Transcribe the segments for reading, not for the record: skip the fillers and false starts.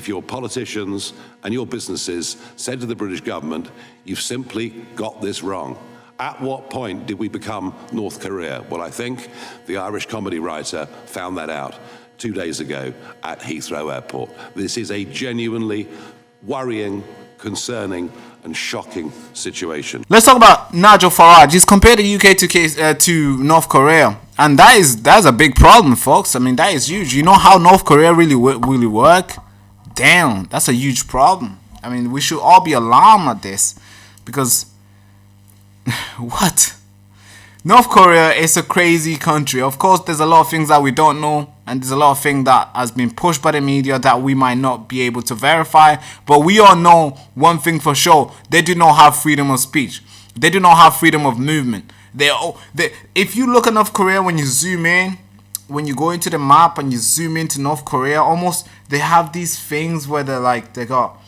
if your politicians and your businesses said to the British government, you've simply got this wrong. At what point did we become North Korea? Well, I think the Irish comedy writer found that out 2 days ago at Heathrow Airport. This is a genuinely worrying, concerning and shocking situation. Let's talk about Nigel Farage. He's compared the UK to North Korea. And that's a big problem, folks. I mean, that is huge. You know how North Korea really work? Damn, that's a huge problem. I mean, we should all be alarmed at this. Because what? North Korea is a crazy country. Of course, there's a lot of things that we don't know, and there's a lot of things that has been pushed by the media that we might not be able to verify. But we all know one thing for sure: they do not have freedom of speech. They do not have freedom of movement. If you look at North Korea, when you zoom in, when you go into the map and you zoom into North Korea, almost they have these things where they got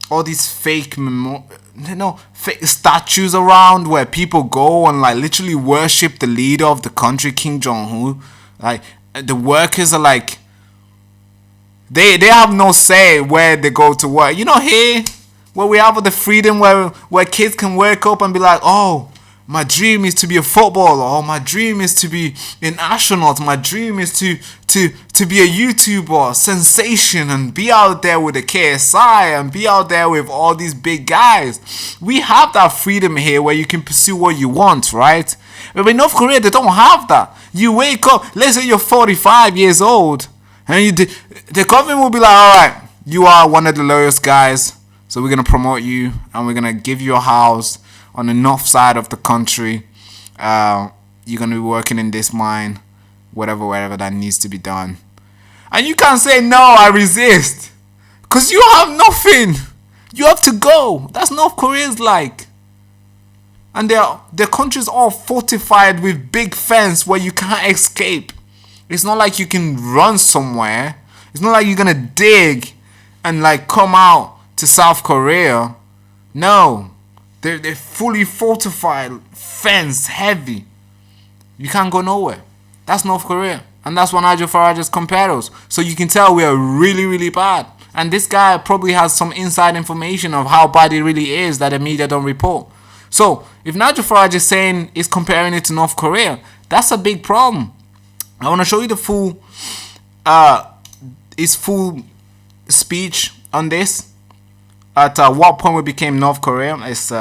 all these fake statues around where people go and like literally worship the leader of the country, Kim Jong-un. Like the workers are like they have no say where they go to work. You know, here where we have the freedom where kids can wake up and be like, oh, my dream is to be a footballer, or my dream is to be an astronaut, my dream is to be a YouTuber, sensation, and be out there with the KSI and be out there with all these big guys. We have that freedom here where you can pursue what you want, right? But in North Korea, they don't have that. You wake up, let's say you're 45 years old, and the government will be like, all right, you are one of the lowest guys, so we're going to promote you, and we're going to give you a house on the north side of the country. You're going to be working in this mine, whatever that needs to be done. And you can't say, no, I resist. Because you have nothing. You have to go. That's North Korea's like. And their country's all fortified with big fence where you can't escape. It's not like you can run somewhere. It's not like you're going to dig and like come out to South Korea. No. They're fully fortified, fence, heavy. You can't go nowhere. That's North Korea. And that's what Nigel Farage has compared us. So you can tell we are really, really bad. And this guy probably has some inside information of how bad it really is that the media don't report. So if Nigel Farage is comparing it to North Korea, that's a big problem. I want to show you the his full speech on this. At what point we became North Korea, it's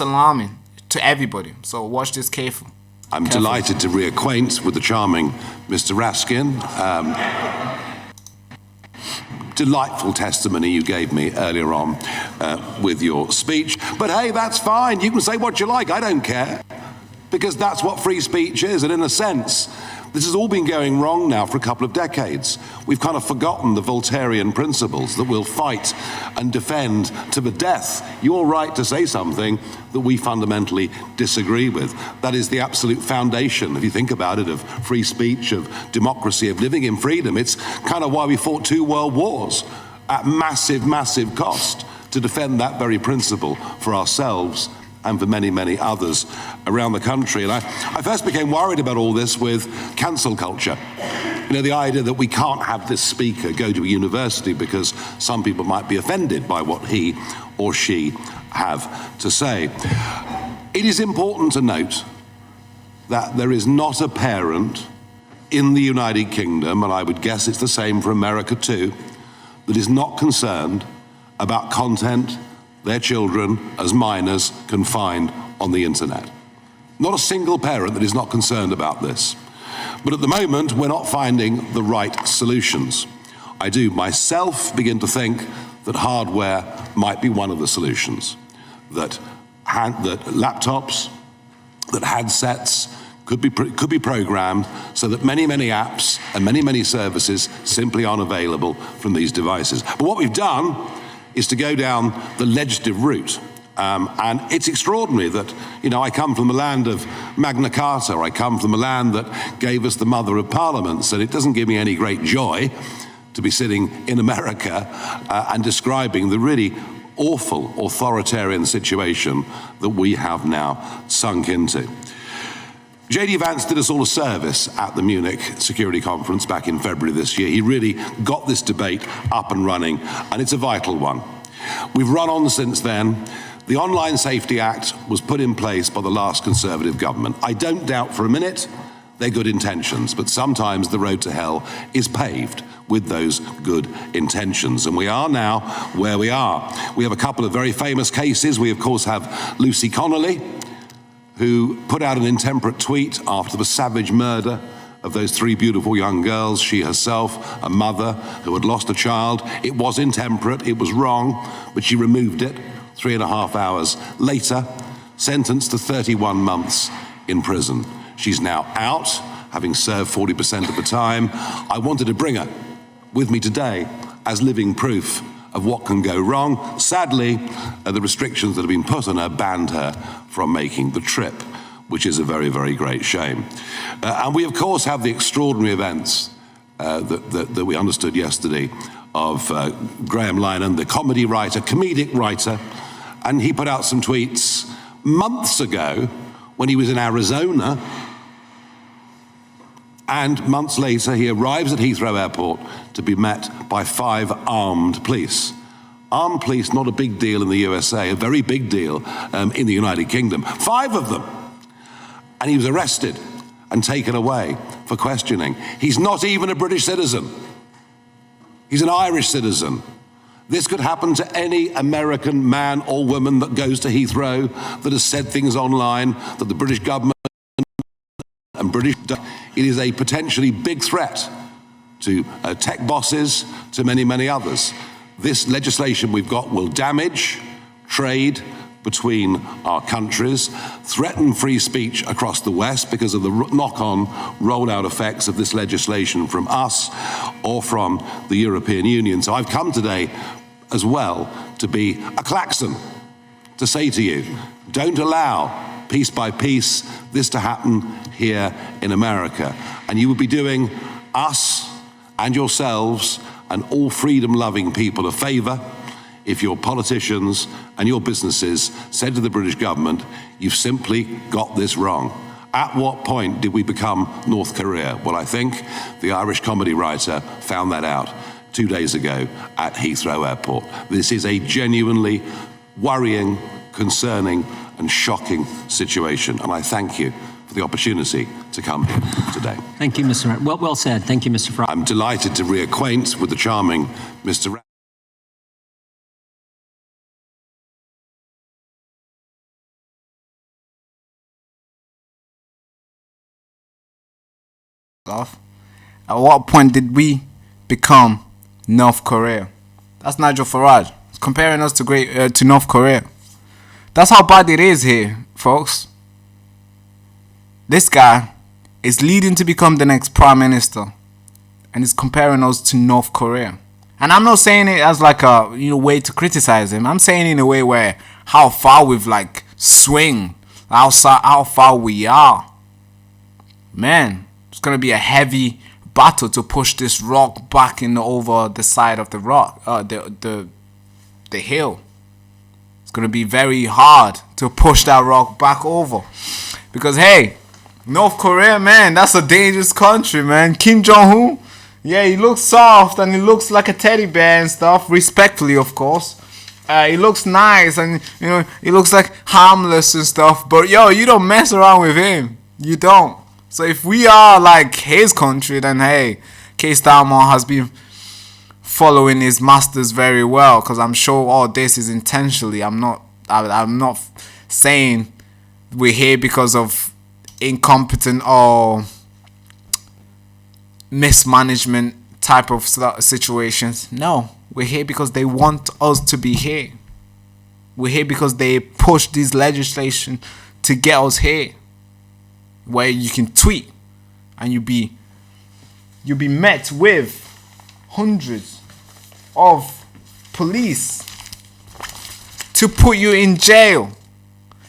alarming to everybody. So watch this careful. I'm delighted to reacquaint with the charming Mr. Raskin. Delightful testimony you gave me earlier on with your speech. But hey, that's fine. You can say what you like. I don't care. Because that's what free speech is. And in a sense, this has all been going wrong now for a couple of decades. We've kind of forgotten the Voltairean principles that we'll fight and defend to the death your right to say something that we fundamentally disagree with. That is the absolute foundation, if you think about it, of free speech, of democracy, of living in freedom. It's kind of why we fought 2 world wars at massive, massive cost to defend that very principle for ourselves and for many, many others around the country. And I first became worried about all this with cancel culture. You know, the idea that we can't have this speaker go to a university because some people might be offended by what he or she have to say. It is important to note that there is not a parent in the United Kingdom, and I would guess it's the same for America too, that is not concerned about content their children as minors can find on the internet. Not a single parent that is not concerned about this. But at the moment, we're not finding the right solutions. I do myself begin to think that hardware might be one of the solutions. That laptops, that handsets could be programmed so that many, many apps and many, many services simply aren't available from these devices. But what we've done is to go down the legislative route. And it's extraordinary that, you know, I come from the land of Magna Carta, I come from the land that gave us the mother of parliaments, and it doesn't give me any great joy to be sitting in America and describing the really awful authoritarian situation that we have now sunk into. JD Vance did us all a service at the Munich Security Conference back in February this year. He really got this debate up and running, and it's a vital one. We've run on since then. The Online Safety Act was put in place by the last Conservative government. I don't doubt for a minute they're good intentions, but sometimes the road to hell is paved with those good intentions. And we are now where we are. We have a couple of very famous cases. We, of course, have Lucy Connolly, who put out an intemperate tweet after the savage murder of those 3 beautiful young girls, she herself, a mother who had lost a child. It was intemperate, it was wrong, but she removed it 3.5 hours later, sentenced to 31 months in prison. She's now out, having served 40% of the time. I wanted to bring her with me today as living proof of what can go wrong. Sadly, the restrictions that have been put on her banned her from making the trip, which is a very, very great shame. And we, of course, have the extraordinary events that we understood yesterday of Graham Linehan, the comedic writer, and he put out some tweets months ago when he was in Arizona, and months later he arrives at Heathrow Airport to be met by 5 armed police. Armed police, not a big deal in the USA, a very big deal in the United Kingdom. 5 of them. And he was arrested and taken away for questioning. He's not even a British citizen. He's an Irish citizen. This could happen to any American man or woman that goes to Heathrow, that has said things online, that the British government and it is a potentially big threat to tech bosses, to many, many others. This legislation we've got will damage trade between our countries, threaten free speech across the West because of the knock-on rollout effects of this legislation from us or from the European Union. So I've come today as well to be a klaxon, to say to you, don't allow piece by piece this to happen here in America. And you would be doing us and yourselves and all freedom-loving people a favor if your politicians and your businesses said to the British government, you've simply got this wrong. At what point did we become North Korea? Well, I think the Irish comedy writer found that out 2 days ago at Heathrow Airport. This is a genuinely worrying, concerning, and shocking situation, and I thank you for the opportunity to come here today. Thank you, Mr. Well said. Thank you, Mr. Farage. I'm delighted to reacquaint with the charming Mr. At what point did we become North Korea? That's Nigel Farage comparing us to North Korea. That's how bad it is here, folks. This guy is leading to become the next prime minister, and is comparing us to North Korea. And I'm not saying it as like a way to criticize him. I'm saying it in a way where how far we've swing, how far we are. Man, it's gonna be a heavy battle to push this rock back over the side of the rock, the hill. It's going to be very hard to push that rock back over. Because, hey, North Korea, man, that's a dangerous country, man. Kim Jong-un, yeah, he looks soft and he looks like a teddy bear and stuff. Respectfully, of course. He looks nice and, he looks like harmless and stuff. But, you don't mess around with him. You don't. So if we are like his country, then, hey, K-Starmer has been following his masters very well, because I'm sure all this is intentionally. I'm not saying we're here because of incompetent or mismanagement type of situations. No, we're here because they want us to be here. We're here because they push this legislation to get us here, where you can tweet and you'll be met with hundreds of police to put you in jail.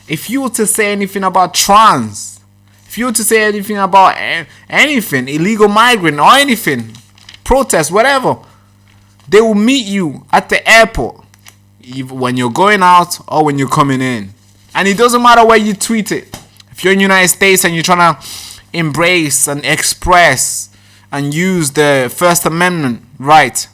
If you were to say anything about trans, if you were to say anything about anything, illegal migrant or anything, protest, whatever, they will meet you at the airport, when you're going out or when you're coming in. And it doesn't matter where you tweet it. If If you're in the United States and you're trying to embrace and express and use the First Amendment right,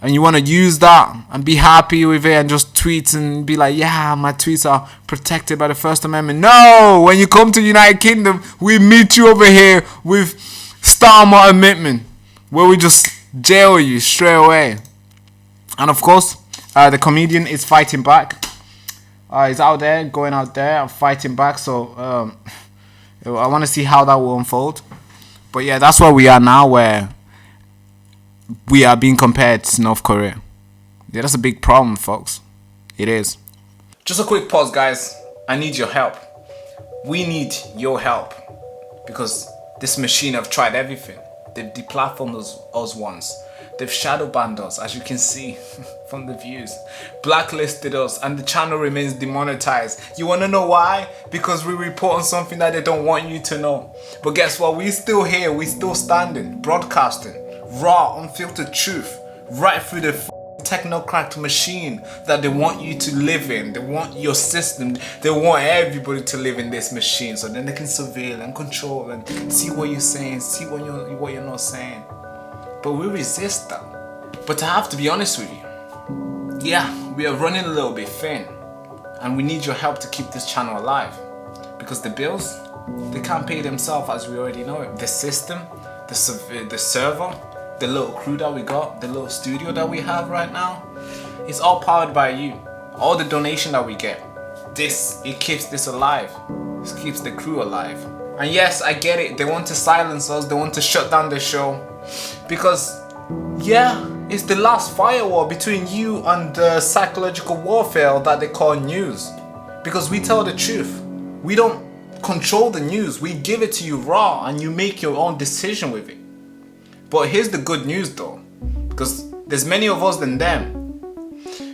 and you want to use that and be happy with it and just tweet and be like, yeah, my tweets are protected by the First Amendment. No, when you come to the United Kingdom, we meet you over here with Starmer Amendment, where we just jail you straight away. And of course, the comedian is fighting back. He's out there, going out there and fighting back. So I want to see how that will unfold. But yeah, that's where we are now, where we are being compared to North Korea. Yeah, that's a big problem, folks. It is. Just a quick pause, guys. I need your help. We need your help. Because this machine have tried everything. They've deplatformed us once. They've shadow banned us, as you can see from the views. Blacklisted us, and the channel remains demonetized. You want to know why? Because we report on something that they don't want you to know. But guess what? We're still here. We're still standing, broadcasting. Raw, unfiltered truth. Right through the technocrat machine that they want you to live in. They want your system. They want everybody to live in this machine, so then they can surveil and control and see what you're saying, see what you're not saying. But we resist that. But I have to be honest with you. Yeah, we are running a little bit thin, and we need your help to keep this channel alive. Because the bills, they can't pay themselves, as we already know it. The system, the server, the little crew that we got, the little studio that we have right now, it's all powered by you. All the donation that we get, it keeps this alive. It keeps the crew alive. And yes, I get it. They want to silence us. They want to shut down the show. Because, yeah, it's the last firewall between you and the psychological warfare that they call news. Because we tell the truth. We don't control the news. We give it to you raw, and you make your own decision with it. But here's the good news though, because there's many of us than them.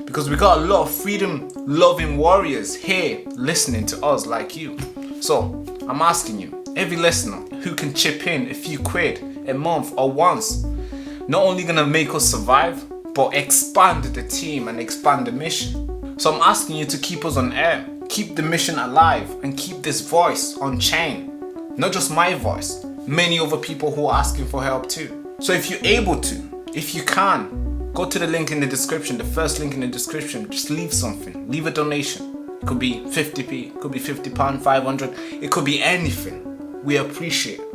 Because we got a lot of freedom-loving warriors here listening to us like you. So I'm asking you, every listener who can chip in a few quid a month or once, not only gonna make us survive, but expand the team and expand the mission. So I'm asking you to keep us on air, keep the mission alive, and keep this voice on chain. Not just my voice, many other people who are asking for help too. So if you're able to, if you can, go to the link in the description, the first link in the description, just leave something, leave a donation. It could be 50p, it could be £50, 500, it could be anything. We appreciate it.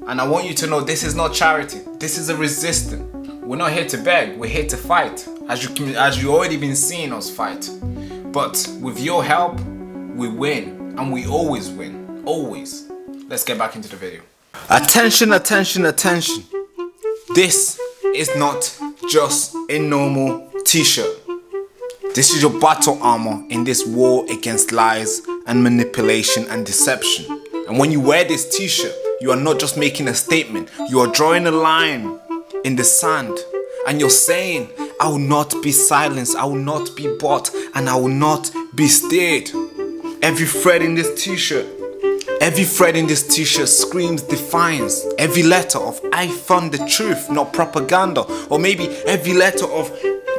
And I want you to know this is not charity, this is a resistance. We're not here to beg, we're here to fight, as you already been seeing us fight. But with your help, we win, and we always win, always. Let's get back into the video. Attention, attention, attention. This is not just a normal t-shirt. This is your battle armor in this war against lies and manipulation and deception. And when you wear this t-shirt, you are not just making a statement. You are drawing a line in the sand. And you're saying, I will not be silenced, I will not be bought, and I will not be steered. Every thread in this t-shirt, screams defiance. Every letter of I found the truth, not propaganda. Or maybe every letter of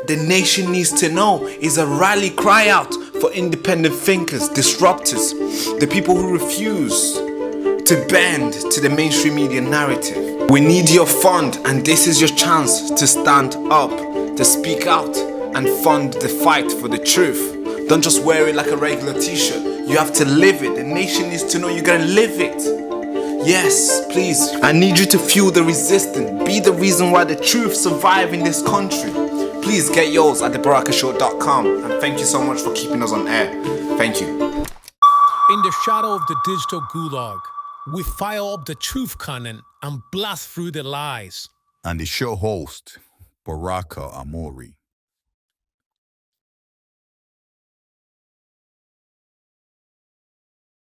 the nation needs to know is a rally cry out for independent thinkers, disruptors, the people who refuse to bend to the mainstream media narrative. We need your fund, and this is your chance to stand up, to speak out and fund the fight for the truth. Don't just wear it like a regular t-shirt. You have to live it. The nation needs to know you're gonna live it. Yes, please. I need you to fuel the resistance. Be the reason why the truth survive in this country. Please get yours at thebarakashow.com. And thank you so much for keeping us on air. Thank you. In the shadow of the digital gulag, we fire up the truth cannon and blast through the lies. And the show host, Baraka Amuri.